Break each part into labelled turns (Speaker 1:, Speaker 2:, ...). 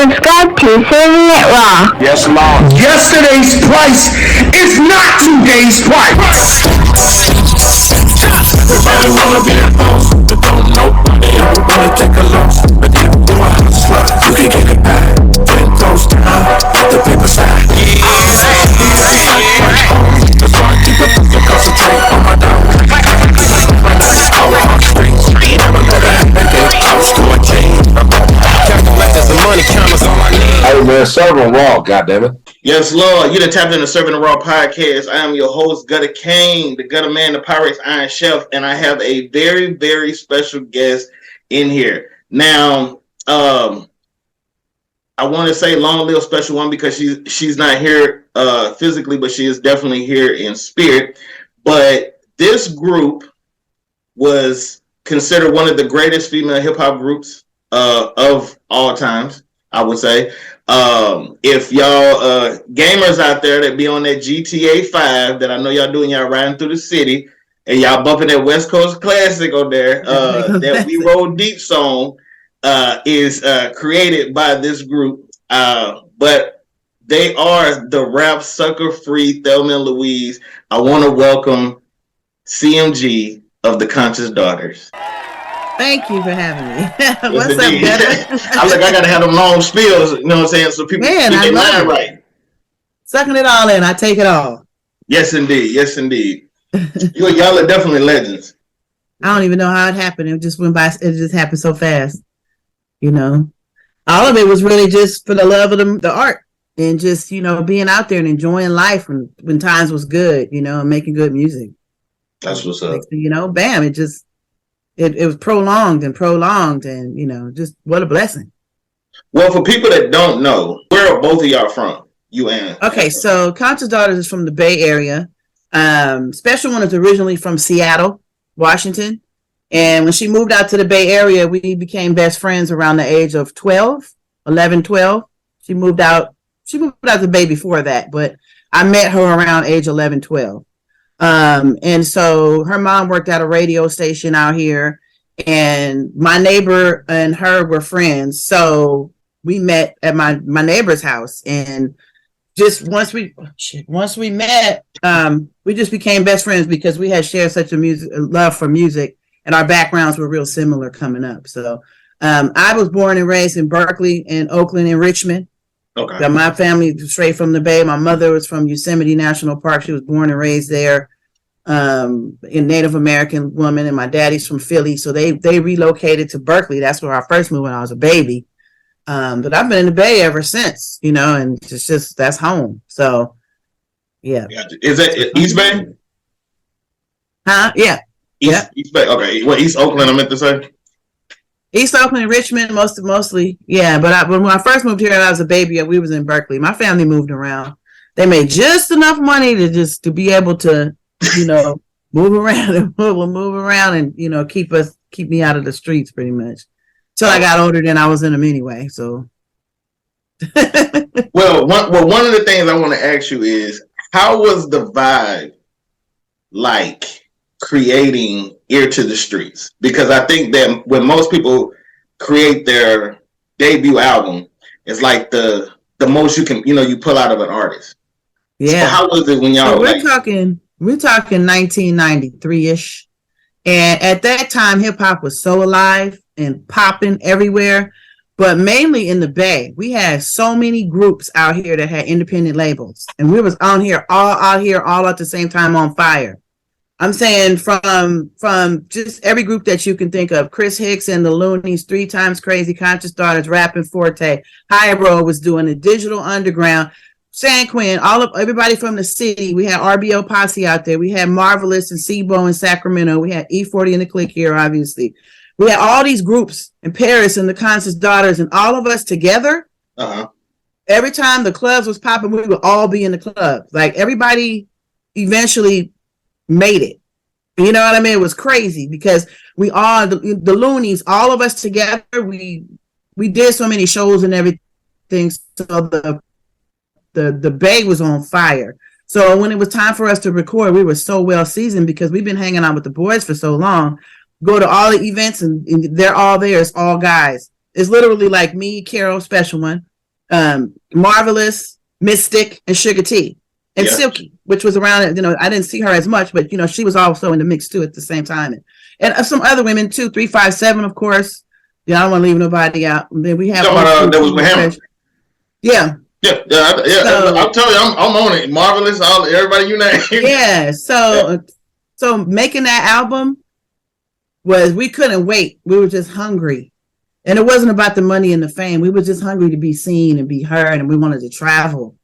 Speaker 1: subscribe to CIRV'N IT RAW.
Speaker 2: Yes, Lord.
Speaker 3: Yesterday's price is not today's price.
Speaker 4: Everybody wanna be a boss, but don't know. Everybody take a loss, but if you a hustler, you can get it back. 10 toes down, let the paper side. That's why I keep it to concentrate on my down. All on the streets, never let a hand get close to a chain. Calculators and money counters all I need.
Speaker 2: Hey man, CIRV'N RAW, goddammit.
Speaker 5: Yes, Lord. You done tapped into CIRV'N IT RAW podcast. I am your host, Ghetto Kane, the Gutter Man, the Pirates Iron Chef, and I have a very, very special guest in here. Now, I want to say long live special one because she's not here physically, but she is definitely here in spirit. But this group was considered one of the greatest female hip hop groups of all times, I would say. If y'all gamers out there that be on that GTA 5 that I know y'all doing, y'all riding through the city and y'all bumping that West Coast classic on there, that We Roll Deep song is created by this group. But they are the rap sucker free Thelma and Louise. I want to welcome CMG of the Conscious Daughters.
Speaker 6: Thank you for having me.
Speaker 5: What's up, Ghetto? I gotta have them long spills, you know what I'm saying? So people get their mind right.
Speaker 6: Sucking it all in, I take it all.
Speaker 5: Yes, indeed. Yes, indeed. Y'all are definitely legends.
Speaker 6: I don't even know how it happened. It just went by. It just happened so fast. You know, all of it was really just for the love of the art and just, you know, being out there and enjoying life when times was good, you know, and making good music.
Speaker 5: That's what's up.
Speaker 6: You know, bam, it just. It was prolonged and, you know, just what a blessing.
Speaker 5: Well, for people that don't know, where are both of y'all from? You and
Speaker 6: okay, so Conscious Daughters is from the Bay Area. Special One is originally from Seattle, Washington. And when she moved out to the Bay Area, we became best friends around the age of 12. She moved out the Bay before that, but I met her around age 11, 12. And so her mom worked at a radio station out here, and my neighbor and her were friends. So we met at my neighbor's house, and just once we met, we just became best friends because we had shared such a love for music, and our backgrounds were real similar coming up. So, I was born and raised in Berkeley and Oakland and Richmond. Okay. My family was straight from the Bay. My mother was from Yosemite National Park. She was born and raised there. A Native American woman, and my daddy's from Philly. So they relocated to Berkeley. That's where I first moved when I was a baby. But I've been in the Bay ever since, you know, and it's just that's home. So, yeah.
Speaker 5: Is that East Bay?
Speaker 6: Huh? Yeah.
Speaker 5: East Bay. Okay. What, East Oakland, I meant to say?
Speaker 6: East Oakland and Richmond, mostly. Yeah, but when I first moved here and I was a baby, we was in Berkeley. My family moved around. They made just enough money to be able to, you know, move around and, you know, keep me out of the streets pretty much. Till I got older than I was in them anyway. So.
Speaker 5: Well, one of the things I want to ask you is, how was the vibe like creating Ear to the Streets? Because I think that when most people create their debut album, it's like the most you can, you know, you pull out of an artist. Yeah. So how was it when y'all?
Speaker 6: So we're talking 1993-ish, and at that time, hip hop was so alive and popping everywhere, but mainly in the Bay. We had so many groups out here that had independent labels, and we was all at the same time on fire. I'm saying from just every group that you can think of: Chris Hicks and the Loonies, 3 Times Crazy, Conscious Daughters, Rapping Forte, High Road was doing the Digital Underground, San Quinn, everybody from the city. We had RBO Posse out there. We had Marvelous and Sebo in Sacramento. We had E40 and the Click here, obviously. We had all these groups in Paris and the Conscious Daughters, and all of us together. Every time the clubs was popping, we would all be in the club. Like, everybody eventually made it. You know what I mean? It was crazy because we all, the Loonies, all of us together, we did so many shows and everything. So the Bay was on fire. So when it was time for us to record, we were so well seasoned because we've been hanging out with the boys for so long. Go to all the events and they're all there. It's all guys. It's literally like me, Karryl, Special One, Marvelous, Mystic, and Sugar T. And Silky, which was around, you know, I didn't see her as much, but, you know, she was also in the mix too at the same time. And some other women too, 357, of course. Yeah, I don't want to leave nobody out. And then we have
Speaker 5: that was with Hammer.
Speaker 6: Yeah.
Speaker 5: Yeah. So, I'll tell you, I'm on it. Marvelous, everybody you name.
Speaker 6: Yeah. So making that album we couldn't wait. We were just hungry. And it wasn't about the money and the fame. We were just hungry to be seen and be heard, and we wanted to travel.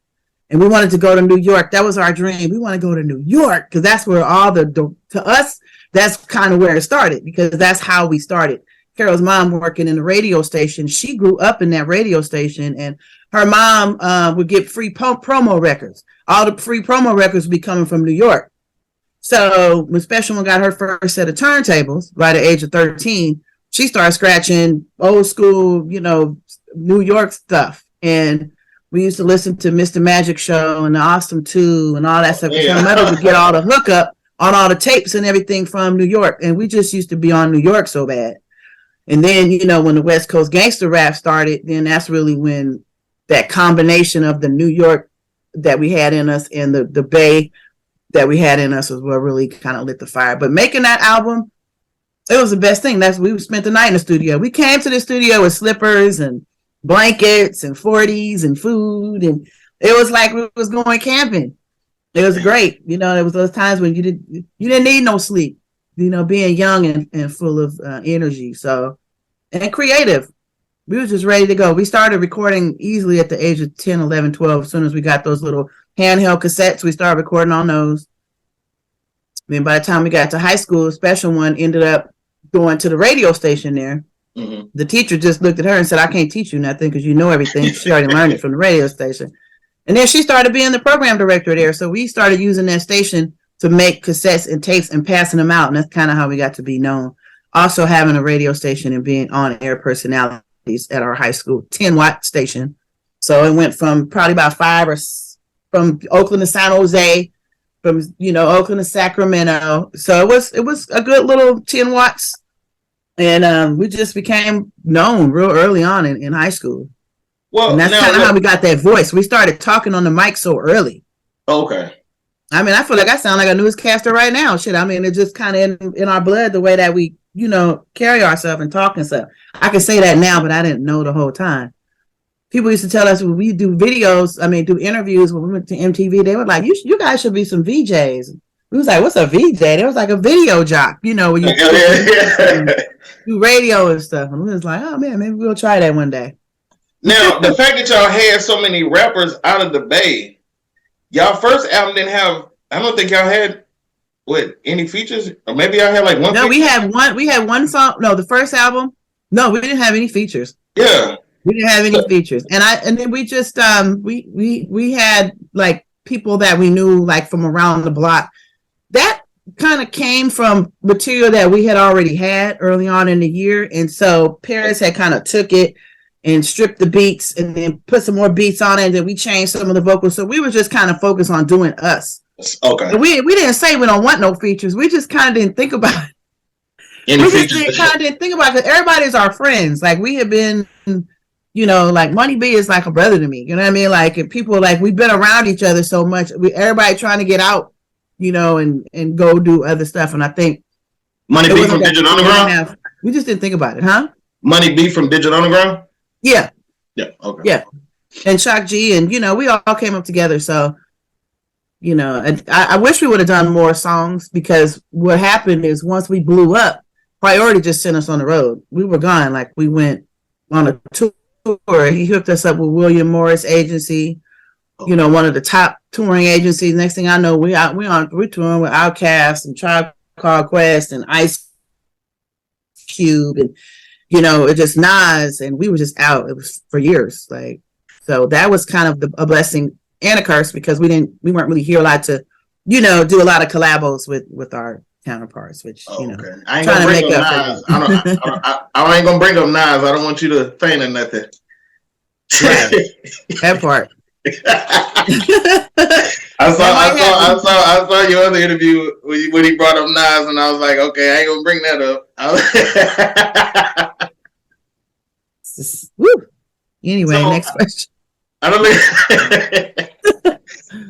Speaker 6: And we wanted to go to New York. That was our dream. We want to go to New York because that's where all to us, that's kind of where it started, because that's how we started. Karryl's mom working in the radio station. She grew up in that radio station, and her mom would get free promo records. All the free promo records would be coming from New York. So when Special One got her first set of turntables, by the age of 13, she started scratching old school, you know, New York stuff. And we used to listen to Mr. Magic Show and the Awesome 2 and all that stuff. Her mother would get all the hookup on all the tapes and everything from New York. And we just used to be on New York so bad. And then, you know, when the West Coast gangster rap started, then that's really when that combination of the New York that we had in us and the Bay that we had in us was what really kind of lit the fire. But making that album, it was the best thing. We spent the night in the studio. We came to the studio with slippers and blankets and 40s and food, and it was like we was going camping. It was great. You know, there was those times when you didn't need no sleep, you know, being young and full of energy. So, and creative. We were just ready to go. We started recording easily at the age of 10, 11, 12. As soon as we got those little handheld cassettes, we started recording on those. Then by the time we got to high school, Special One ended up going to the radio station there. Mm-hmm. The teacher just looked at her and said, I can't teach you nothing because you know everything. She already learned it from the radio station. And then she started being the program director there. So we started using that station to make cassettes and tapes and passing them out. And that's kind of how we got to be known. Also having a radio station and being on-air personalities at our high school, 10-watt station. So it went from probably about 5 or from Oakland to San Jose, from, you know, Oakland to Sacramento. So it was a good little 10 watts. And we just became known real early on in high school. Well, and that's kind of how we got that voice. We started talking on the mic so early.
Speaker 5: Okay.
Speaker 6: I mean, I feel like I sound like a newscaster right now. Shit, I mean, it's just kind of in our blood, the way that we, you know, carry ourselves and talk and stuff. I can say that now, but I didn't know the whole time. People used to tell us when we do videos, do interviews when we went to MTV, they were like, you guys should be some VJs. We was like, what's a VJ? It was like a video jock, you know, when you do radio and stuff. And we was like, oh man, maybe we'll try that one day.
Speaker 5: Now, the fact that y'all had so many rappers out of the Bay, y'all first album didn't have, I don't think y'all had, any features? Or maybe y'all had like one
Speaker 6: No,
Speaker 5: feature?
Speaker 6: we had one song. No, the first album, no, we didn't have any features.
Speaker 5: Yeah.
Speaker 6: We didn't have any features. And then we just, we had like people that we knew like from around the block. That kind of came from material that we had already had early on in the year. And so Paris had kind of took it and stripped the beats and then put some more beats on it. And then we changed some of the vocals. So we were just kind of focused on doing us.
Speaker 5: Okay.
Speaker 6: And we didn't say we don't want no features. We just kind of didn't think about it. We just kind of didn't think about it because everybody's our friends. Like we have been, you know, like Money B is like a brother to me. You know what I mean? Like if people, like we've been around each other so much. Everybody trying to get out, you know, and go do other stuff. And I think
Speaker 5: Money B from Digital Underground.
Speaker 6: We just didn't think about it, huh?
Speaker 5: Money B from Digital Underground.
Speaker 6: Yeah.
Speaker 5: Yeah. Okay.
Speaker 6: Yeah. And Shock G, and you know, we all came up together. So, you know, I wish we would have done more songs because what happened is once we blew up, Priority just sent us on the road. We were gone. Like we went on a tour. He hooked us up with William Morris Agency, you know, one of the top touring agencies. Next thing I know, we're touring with Outkast and Tribe Called Quest and Ice Cube and, you know, it just Nas, and we were just out. It was for years. Like, so that was kind of a blessing and a curse because we weren't really here a lot to, you know, do a lot of collabos with our counterparts, which, you know,
Speaker 5: I ain't gonna bring up Nas. I ain't gonna bring up Nas. I don't want you to faint or nothing.
Speaker 6: Right. That part.
Speaker 5: I saw your other interview when he brought up Nas, and I was like, okay, I ain't gonna bring that up.
Speaker 6: Woo. Anyway, next question.
Speaker 5: I don't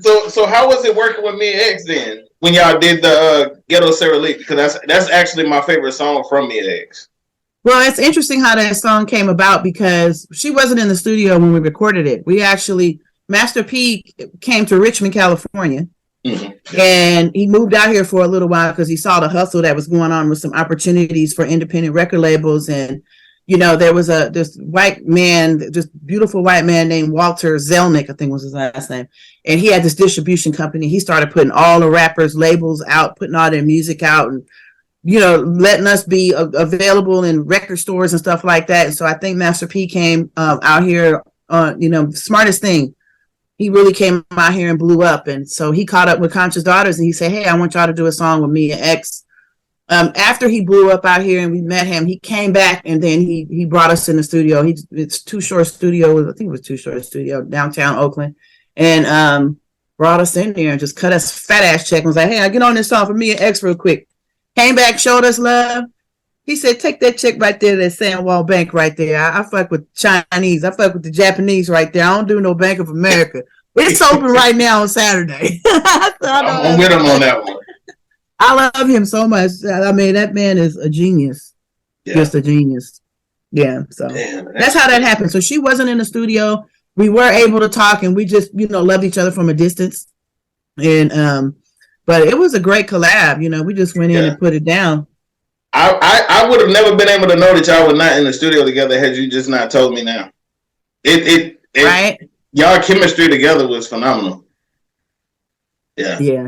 Speaker 5: know. So how was it working with Mia X then when y'all did the Ghetto Sarah Lee? Because that's actually my favorite song from Mia X.
Speaker 6: Well, it's interesting how that song came about because she wasn't in the studio when we recorded it. We actually, Master P came to Richmond, California, and he moved out here for a little while because he saw the hustle that was going on with some opportunities for independent record labels. And, you know, there was this white man, this beautiful white man named Walter Zelnick, I think was his last name. And he had this distribution company. He started putting all the rappers' labels out, putting all their music out, and you know, letting us be available in record stores and stuff like that. And so I think Master P came out here, you know, smartest thing. He really came out here and blew up. And so he caught up with Conscious Daughters and he said, hey, I want y'all to do a song with Mia X. After he blew up out here and we met him, he came back and then he brought us in the studio. It's Too Short Studio. I think it was Too Short Studio, downtown Oakland. And brought us in there and just cut us fat ass check and was like, hey, I get on this song for Mia X real quick. Came back, showed us love. He said, take that chick right there, that Sandwall Bank right there. I fuck with Chinese. I fuck with the Japanese right there. I don't do no Bank of America. It's open right now on Saturday.
Speaker 5: I'm with him on that one.
Speaker 6: I love him so much. I mean, that man is a genius. Yeah. Just a genius. Yeah, so that's how that happened. So she wasn't in the studio. We were able to talk and we just, you know, loved each other from a distance. And, but it was a great collab. You know, we just went in and put it down.
Speaker 5: I would have never been able to know that y'all were not in the studio together had you just not told me now. It right? Y'all chemistry together was phenomenal. Yeah. Yeah.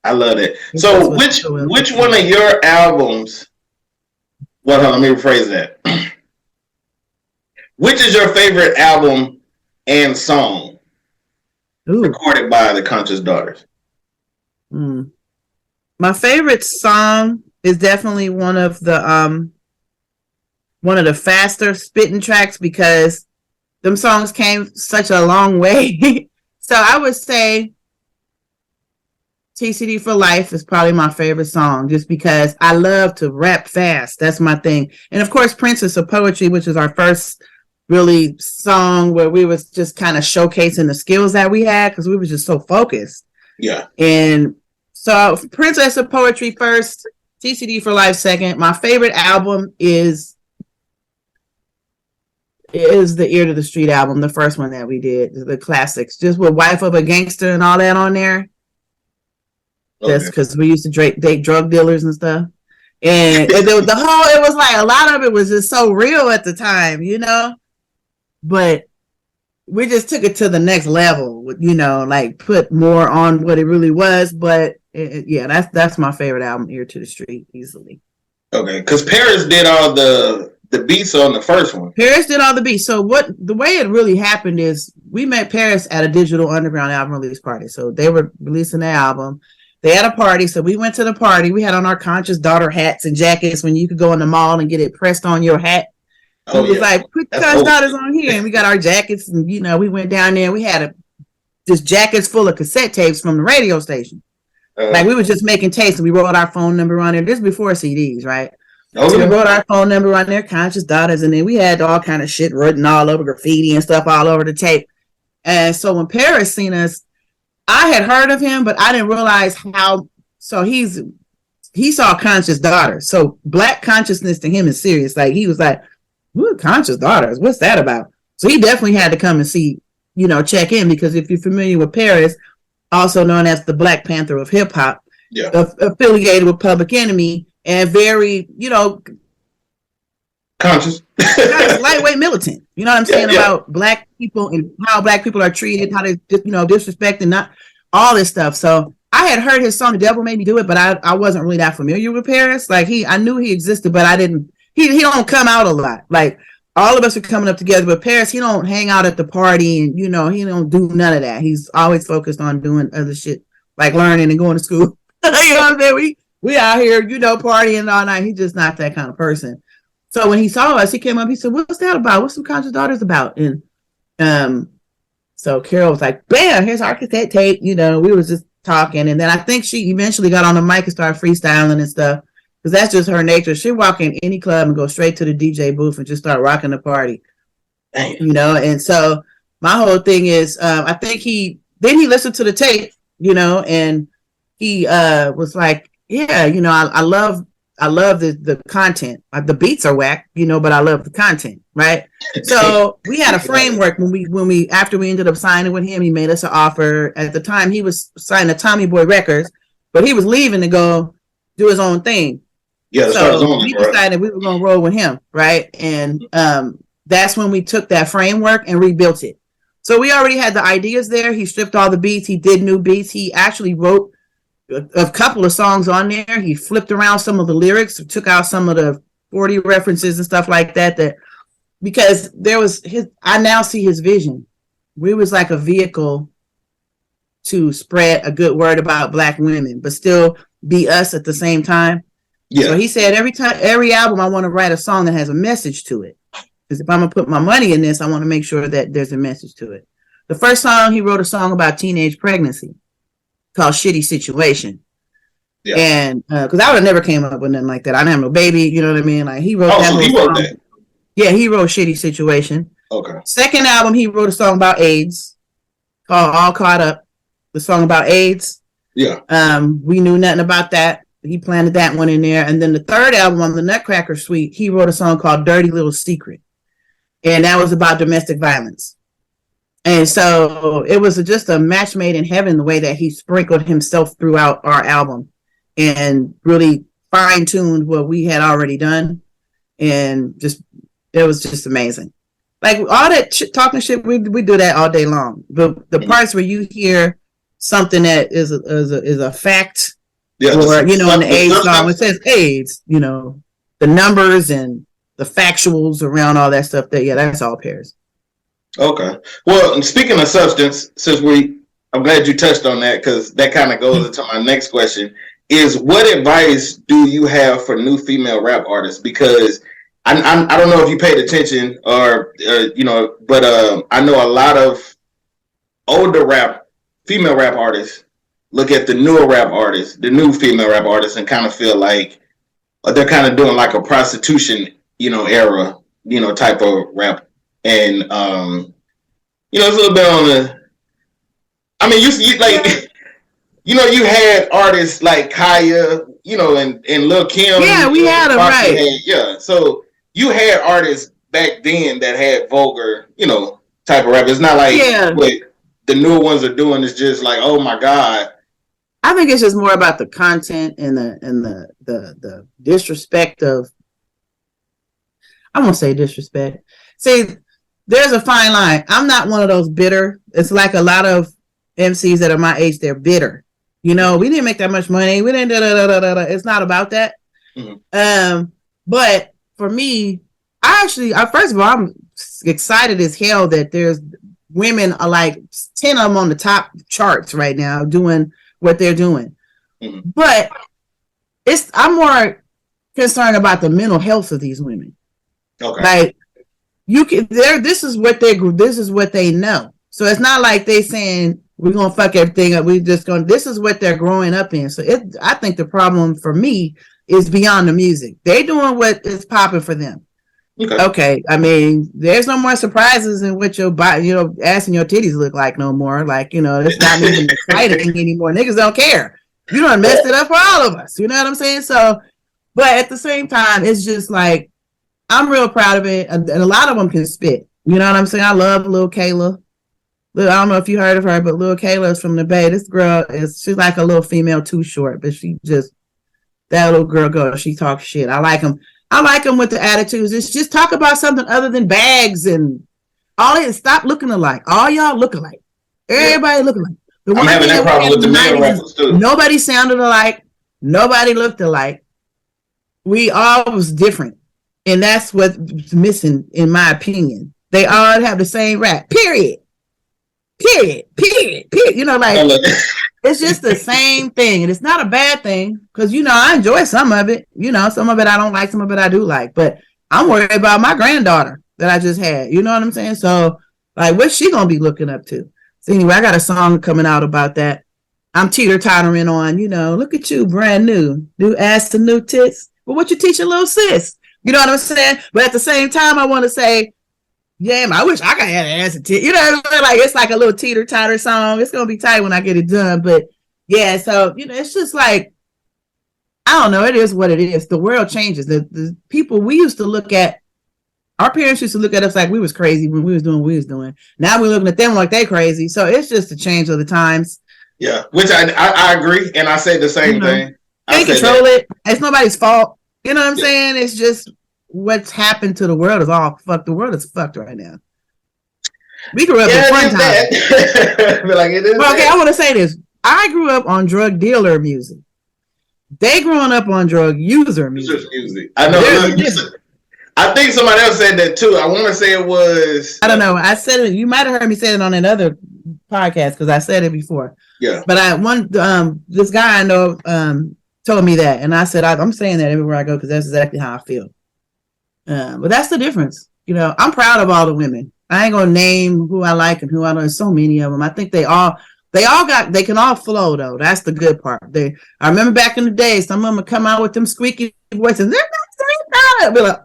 Speaker 5: I love it. So which one of your albums, well, let me rephrase that. Which is your favorite album and song recorded by the Conscious Daughters?
Speaker 6: My favorite song is definitely one of the faster spitting tracks because them songs came such a long way. So I would say TCD for Life is probably my favorite song just because I love to rap fast. That's my thing. And of course, Princess of Poetry, which is our first really song where we was just kind of showcasing the skills that we had because we were just so focused. Yeah. And so Princess of Poetry first, TCD for Life second. My favorite album is the Ear to the Street album, the first one that we did, the classics, just with Wife of a Gangster and all that on there. That's because we used to date drug dealers and stuff. And the whole, it was like a lot of it was just so real at the time, you know? But we just took it to the next level, you know, like put more on what it really was. But yeah, that's my favorite album, Ear to the Street, easily.
Speaker 5: Okay, because Paris did all the beats on the first one.
Speaker 6: Paris did all the beats. So the way it really happened is we met Paris at a Digital Underground album release party. So they were releasing the album. They had a party, so we went to the party. We had on our Conscious Daughter hats and jackets when you could go in the mall and get it pressed on your hat. It was like, put Conscious Daughters on here. And we got our jackets and, you know, we went down there. We had just jackets full of cassette tapes from the radio station. Like we were just making tapes and we wrote our phone number on there. This is before CDs, right? So we wrote our phone number on there, Conscious Daughters, and then we had all kind of shit written all over, graffiti and stuff all over the tape. And so when Paris seen us, I had heard of him, but I didn't realize how. So he saw Conscious Daughters. So Black consciousness to him is serious. Like he was like, "Ooh, Conscious Daughters, what's that about?" So he definitely had to come and see, you know, check in because if you're familiar with Paris, also known as the Black Panther of hip hop, affiliated with Public Enemy and very, you know,
Speaker 5: conscious,
Speaker 6: lightweight militant. You know what I'm saying about Black people and how Black people are treated, how they, you know, disrespect and not all this stuff. So I had heard his song "The Devil Made Me Do It," but I wasn't really that familiar with Paris. Like I knew he existed, but I didn't. He don't come out a lot. Like all of us are coming up together, but Paris, he don't hang out at the party and, you know, he don't do none of that. He's always focused on doing other shit like learning and going to school. You know what I'm saying? We out here, you know, partying all night. He's just not that kind of person. So when he saw us, he came up, he said, "What's that about? What's some Conscious Daughters about?" And so Karryl was like, "Bam, here's our cassette tape." You know, we was just talking. And then I think she eventually got on the mic and started freestyling and stuff. Because that's just her nature. She'll walk in any club and go straight to the DJ booth and just start rocking the party. Damn. You know, and so my whole thing is, I think he listened to the tape, you know, and he was like, yeah, you know, I love the content. The beats are whack, you know, but I love the content, right? So we had a framework when we after we ended up signing with him. He made us an offer. At the time, he was signed to Tommy Boy Records, but he was leaving to go do his own thing.
Speaker 5: Yeah,
Speaker 6: so we decided we were going to roll with him, right? And that's when we took that framework and rebuilt it. So we already had the ideas there. He stripped all the beats. He did new beats. He actually wrote a couple of songs on there. He flipped around some of the lyrics, took out some of the 40 references and stuff like that, because there was I now see his vision. We was like a vehicle to spread a good word about Black women, but still be us at the same time. Yeah. So he said every album I want to write a song that has a message to it. Because if I'm gonna put my money in this, I want to make sure that there's a message to it. The first song, he wrote a song about teenage pregnancy called Shitty Situation. Yeah. And because I would have never came up with nothing like that. I didn't have no baby, you know what I mean? Like he wrote that.
Speaker 5: So he wrote that.
Speaker 6: Yeah, he wrote Shitty Situation.
Speaker 5: Okay.
Speaker 6: Second album, he wrote a song about AIDS called All Caught Up. The song about AIDS.
Speaker 5: Yeah.
Speaker 6: We knew nothing about that. He planted that one in there. And then the third album on the Nutcracker Suite, he wrote a song called Dirty Little Secret. And that was about domestic violence. And so it was just a match made in heaven, the way that he sprinkled himself throughout our album and really fine-tuned what we had already done. And it was just amazing. Like all that talking shit, we do that all day long. But the parts where you hear something that is a fact, or, you know, in the AIDS song, it says AIDS, you know, the numbers and the factuals around all that stuff, that's all pairs.
Speaker 5: Okay. Well, and speaking of substance, I'm glad you touched on that, because that kind of goes into my next question, is what advice do you have for new female rap artists? Because I don't know if you paid attention or you know, but I know a lot of older female rap artists look at the newer rap artists, the new female rap artists, and kind of feel like they're kind of doing like a prostitution, you know, era, you know, type of rap. And you know, it's a little bit on the, I mean, you like, you know, you had artists like Kaya, you know, and Lil Kim.
Speaker 6: Yeah, we had them, right?
Speaker 5: Yeah, so you had artists back then that had vulgar, you know, type of rap. It's not like what the newer ones are doing is just like, oh my God.
Speaker 6: I think it's just more about the content and the disrespect of, I won't say disrespect. See, there's a fine line. I'm not one of those bitter. It's like a lot of MCs that are my age, they're bitter. You know, we didn't make that much money. We didn't It's not about that. Mm-hmm. But for me, first of all, I'm excited as hell that there's women are like 10 of them on the top charts right now doing what they're doing. Mm-hmm. But I'm more concerned about the mental health of these women. Okay. Like this is what they know. So it's not like they saying we're gonna fuck everything up. This is what they're growing up in. So I think the problem for me is beyond the music. They doing what is popping for them. Okay. I mean, there's no more surprises in what your body, you know, ass and your titties look like no more. Like, you know, it's not even exciting anymore. Niggas don't care. You done messed it up for all of us. You know what I'm saying? So, but at the same time, it's just like, I'm real proud of it. And a lot of them can spit. You know what I'm saying? I love Lil Kayla. I don't know if you heard of her, but Lil Kayla is from the Bay. This girl she's like a little female Too Short, but that little girl, she talks shit. I like them. I like them with the attitudes. It's just talk about something other than bags and all it. Stop looking alike. All y'all look alike. Everybody look alike.
Speaker 5: I'm having that problem with the male rappers too.
Speaker 6: Nobody sounded alike. Nobody looked alike. We all was different. And that's what's missing, in my opinion. They all have the same rap. Period. You know, like, it's just the same thing. And it's not a bad thing, because, you know, I enjoy some of it. You know, some of it I don't like, some of it I do like. But I'm worried about my granddaughter that I just had. You know what I'm saying? So, like, what's she going to be looking up to? So anyway, I got a song coming out about that. I'm teeter-tottering on, you know, look at you, brand new ass and new tits. But what you teaching little sis? You know what I'm saying? But at the same time, I want to say, Yeah, I wish I could have an answer to, you know what I'm saying? Like, it's like a little teeter-totter song. It's going to be tight when I get it done. But yeah, so, you know, it's just like, I don't know. It is what it is. The world changes. The people we used to look at, our parents used to look at us like we was crazy when we was doing what we was doing. Now we're looking at them like they crazy. So it's just a change of the times.
Speaker 5: Yeah, which I agree. And I say the same thing.
Speaker 6: Can't control it. It's nobody's fault. You know what I'm saying? It's just what's happened to the world is all fucked. The world is fucked right now. We grew up in fun times.
Speaker 5: Like, it is
Speaker 6: well, okay, I want to say this. I grew up on drug dealer music. They growing up on drug user music.
Speaker 5: I know. I think somebody else said that too. I want to say it was.
Speaker 6: I don't know. I said it. You might have heard me say it on another podcast because I said it before.
Speaker 5: Yeah.
Speaker 6: But this guy I know told me that, and I said I'm saying that everywhere I go because that's exactly how I feel. But that's the difference. You know, I'm proud of all the women. I ain't gonna name who I like and who I don't. There's so many of them. I think they can all flow though. That's the good part. I remember back in the day, some of them would come out with them squeaky voices. They're not like,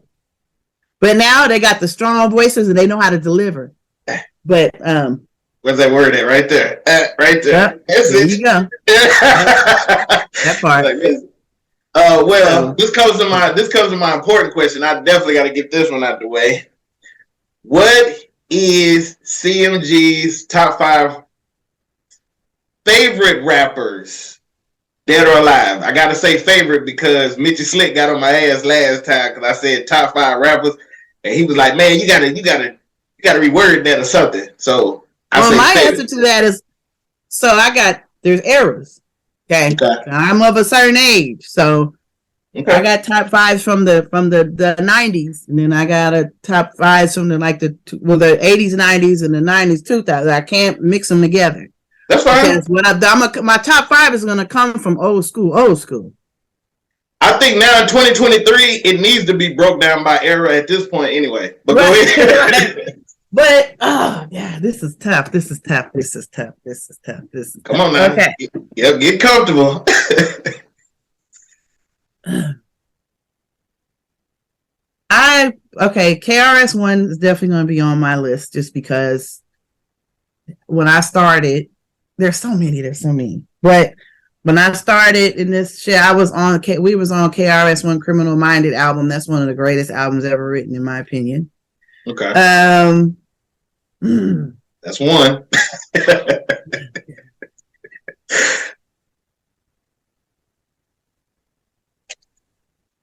Speaker 6: but now they got the strong voices and they know how to deliver. But
Speaker 5: what's that word at right there? Right there.
Speaker 6: Yeah, there you go. That part.
Speaker 5: This comes to my important question. I definitely got to get this one out of the way. What is CMG's top 5 favorite rappers, dead or alive? I gotta say favorite because Mitchie Slick got on my ass last time because I said top 5 rappers, and he was like, "Man, you gotta reword that or something." So
Speaker 6: my answer to that is, there's eras. Okay. I'm of a certain age, so I got top 5s from the 90s, and then I got a top 5s from the 80s, 90s, and the 90s, 2000s. I can't mix them together.
Speaker 5: That's fine.
Speaker 6: My top 5 is going to come from old school.
Speaker 5: I think now in 2023, it needs to be broke down by era at this point anyway. But go ahead.
Speaker 6: But, this is tough.
Speaker 5: Come on now.
Speaker 6: Okay.
Speaker 5: Yep, get comfortable.
Speaker 6: KRS-One is definitely going to be on my list just because when I started, there's so many. But when I started in this shit, we was on KRS-One Criminal Minded album. That's one of the greatest albums ever written, in my opinion.
Speaker 5: Okay. That's one.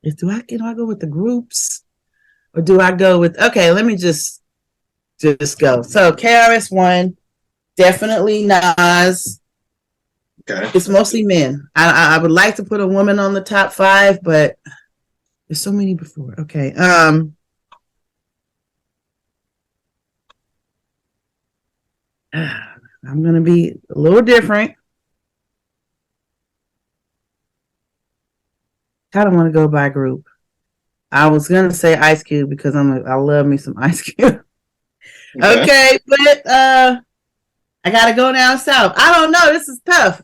Speaker 6: Do I go with the groups or do I go with, let me just go. So KRS-One, definitely Nas.
Speaker 5: Okay.
Speaker 6: It's mostly men. I would like to put a woman on the top 5, but there's so many before. Okay. I'm going to be a little different. I don't want to go by group. I was going to say Ice Cube because I love me some Ice Cube. Okay, but I got to go down south. I don't know. This is tough.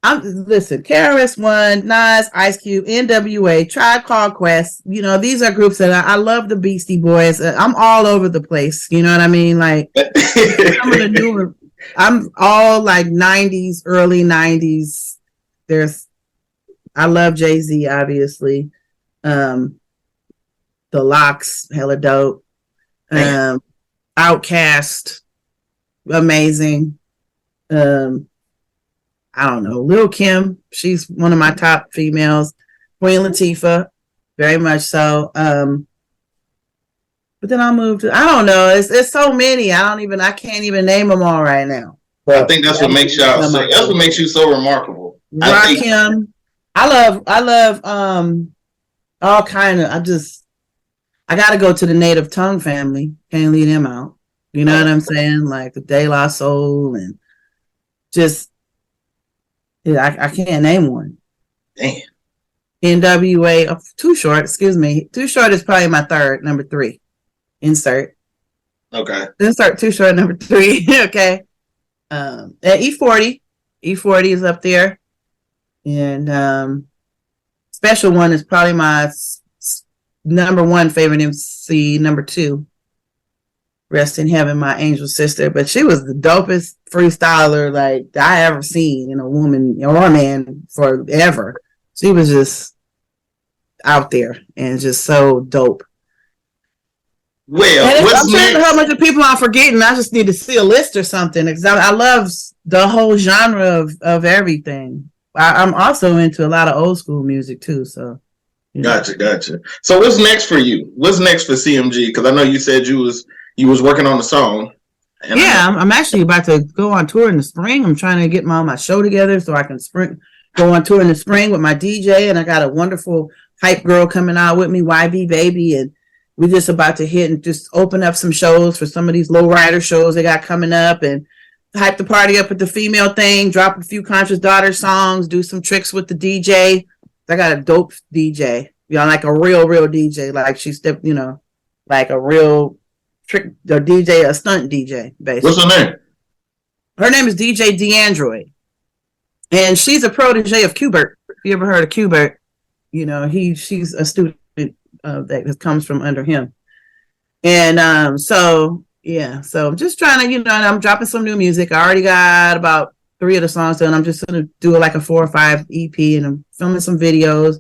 Speaker 6: Listen, KRS-One, Nas, Ice Cube, NWA, Tribe Called Quest. You know, these are groups that I love. The Beastie Boys. I'm all over the place. You know what I mean? Like some of the newer. I'm all like 90s, early 90s. I love Jay-Z, obviously. The Lox, hella dope. Outkast, amazing. I don't know. Lil' Kim, she's one of my top females. Queen Latifah, very much so. But then I'll move to, I don't know. It's so many. I can't even name them all right now.
Speaker 5: I think that's what makes you so remarkable.
Speaker 6: Rakim. I love all kind of, I gotta go to the Native Tongue family. Can't leave them out. You know what I'm saying? Like the De La Soul and just I can't name one.
Speaker 5: Damn.
Speaker 6: NWA, Too Short, excuse me. Too Short is probably my third, number 3. Insert.
Speaker 5: Okay.
Speaker 6: Insert Too Short, number 3. Okay. At E40. E40 is up there. And Special One is probably my number 1 favorite MC, number 2. rest in heaven, my angel sister. But she was the dopest freestyler like I ever seen in a woman or a man forever. She was just out there and just so dope.
Speaker 5: Well,
Speaker 6: I'm sure how much of people I'm forgetting. I just need to see a list or something because I love the whole genre of everything. I'm also into a lot of old school music too. So,
Speaker 5: gotcha. So, what's next for you? What's next for CMG? Because I know you said you was working on a song.
Speaker 6: I'm actually about to go on tour in the spring. I'm trying to get my show together so I can go on tour in the spring with my DJ, and I got a wonderful hype girl coming out with me, YB Baby, and we're just about to hit and just open up some shows for some of these lowrider shows they got coming up and hype the party up with the female thing, drop a few Conscious Daughter songs, do some tricks with the DJ. I got a dope DJ, like a real DJ. Like she stepped, like a real trick, the DJ, a stunt DJ, basically.
Speaker 5: What's her name?
Speaker 6: Her name is DJ DeAndroid. And she's a protege of Qbert. If you ever heard of Qbert, she's a student that comes from under him. And so I'm just trying to, and I'm dropping some new music. I already got about 3 of the songs done. I'm just going to do like a 4 or 5 EP, and I'm filming some videos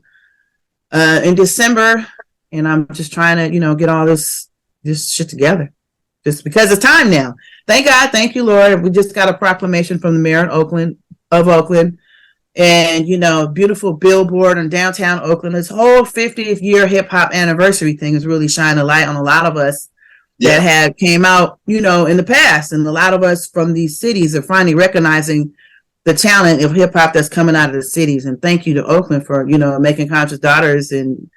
Speaker 6: in December. And I'm just trying to, get all this shit together just because it's time now. Thank God. Thank you, Lord. We just got a proclamation from the mayor of Oakland. And, beautiful billboard in downtown Oakland. This whole 50th year hip hop anniversary thing is really shining a light on a lot of us that had came out, in the past. And a lot of us from these cities are finally recognizing the talent of hip hop that's coming out of the cities. And thank you to Oakland for, making Conscious Daughters and,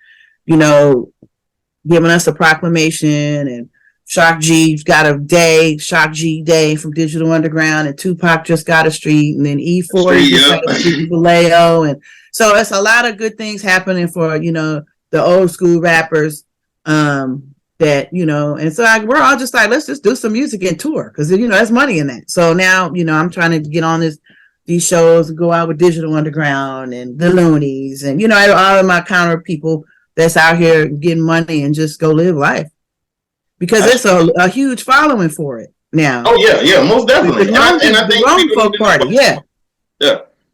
Speaker 6: giving us a proclamation. And Shock G's got a day, Shock G Day from Digital Underground, and Tupac just got a street, and then E40 just got a street in Vallejo. And so it's a lot of good things happening for, the old school rappers that, and so we're all just like, let's just do some music and tour because, there's money in that. So now, I'm trying to get on these shows and go out with Digital Underground and the Loonies and, all of my counter people that's out here getting money and just go live life. Because it's a huge following for it now.
Speaker 5: Oh yeah, most definitely. And I think
Speaker 6: the folk party, yeah.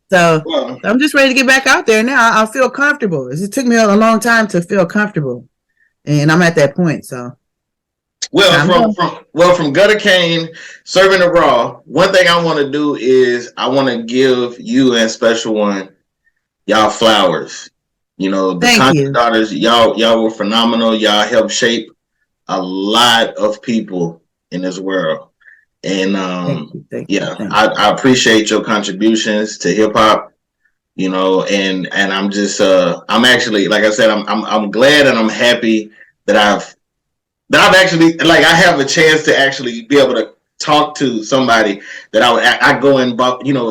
Speaker 6: So I'm just ready to get back out there now. I feel comfortable. It took me a long time to feel comfortable, and I'm at that point. So, from Gutter Kane, CIRV'N IT RAW. One thing I want to do is I want to give you and Special One y'all flowers. The Conscious Daughters, y'all were phenomenal. Y'all helped shape a lot of people in this world, and thank you. I appreciate your contributions to hip hop, and I'm just I'm actually, like I said, I'm glad and I'm happy that I've actually, like, I have a chance to actually be able to talk to somebody that I go and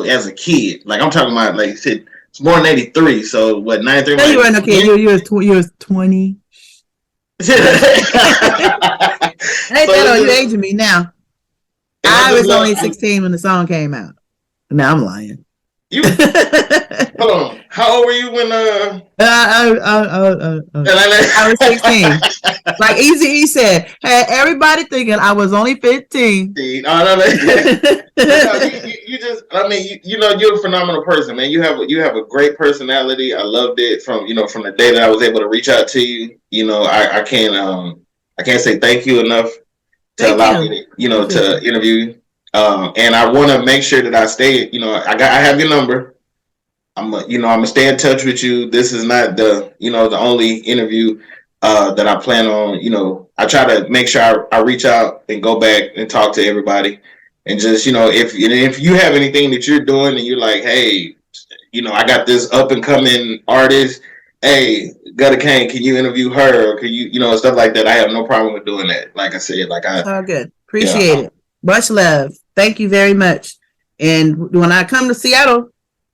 Speaker 6: as a kid. Like, I'm talking about, like I said, it's born in 83, so what, 93? No, you weren't okay. You was 20. Hey, you aging me now. I was only 16 when the song came out. Now I'm lying.
Speaker 5: Hold on. How old were you when
Speaker 6: I was 16. Like Eazy-E said, had everybody thinking I was only 15.
Speaker 5: You just, you're a phenomenal person, man. You have a great personality. I loved it from the day that I was able to reach out to you. I can't say thank you enough to allow me to interview you. And I want to make sure that I stay. I have your number. I'm gonna stay in touch with you. This is not the only interview that I plan on. I try to make sure I reach out and go back and talk to everybody, and just if you have anything that you're doing and you're like, hey, I got this up and coming artist. Hey, Gutter Kane, can you interview her? Or can you stuff like that? I have no problem with doing that. Like I said, all
Speaker 6: good. Appreciate it. Much love. Thank you very much. And when I come to Seattle,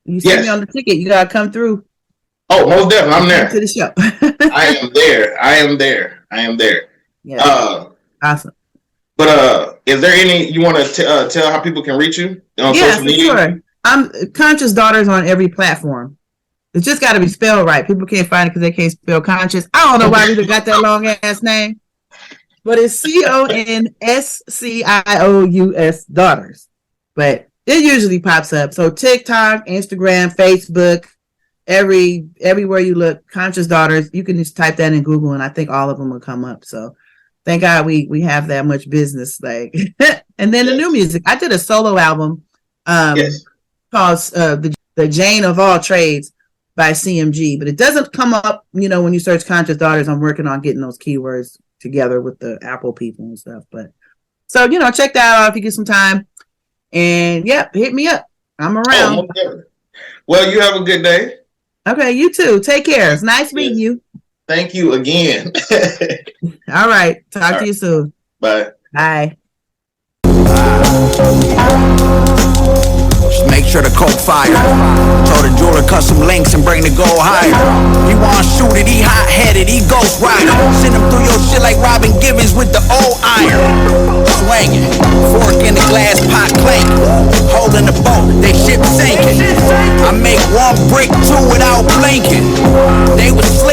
Speaker 6: you see me on the ticket. You gotta come through.
Speaker 5: Oh, most definitely. I'm there.
Speaker 6: To the show.
Speaker 5: I am there.
Speaker 6: Yeah. Awesome.
Speaker 5: But is there any you want to tell how people can reach you on social media?
Speaker 6: Sure. I'm Conscious Daughters on every platform. It's just got to be spelled right. People can't find it because they can't spell conscious. I don't know why we got that long ass name. But it's CONSCIOUS daughters. But it usually pops up. So TikTok, Instagram, Facebook, everywhere you look, Conscious Daughters, you can just type that in Google and I think all of them will come up. So thank God we have that much business. Like and then the new music. I did a solo album called the Jane of All Trades by CMG, but it doesn't come up, when you search Conscious Daughters. I'm working on getting those keywords together with the Apple people and stuff. But so, check that out if you get some time. And hit me up. I'm around.
Speaker 5: Well, you have a good day.
Speaker 6: Okay, you too. Take care. It's nice meeting you.
Speaker 5: Thank you again.
Speaker 6: All right. Talk to you soon.
Speaker 5: Bye.
Speaker 6: Bye.
Speaker 7: Just make sure the coke fire. Told the jeweler cut some links and bring the gold higher. He wanna shoot it, he hot-headed, he ghost rider. Send him through your shit like Robin Givens with the old iron. Swinging, fork in the glass pot clanking. Holding the boat, they ship sinking. I make one brick, two without blinking. They was slick.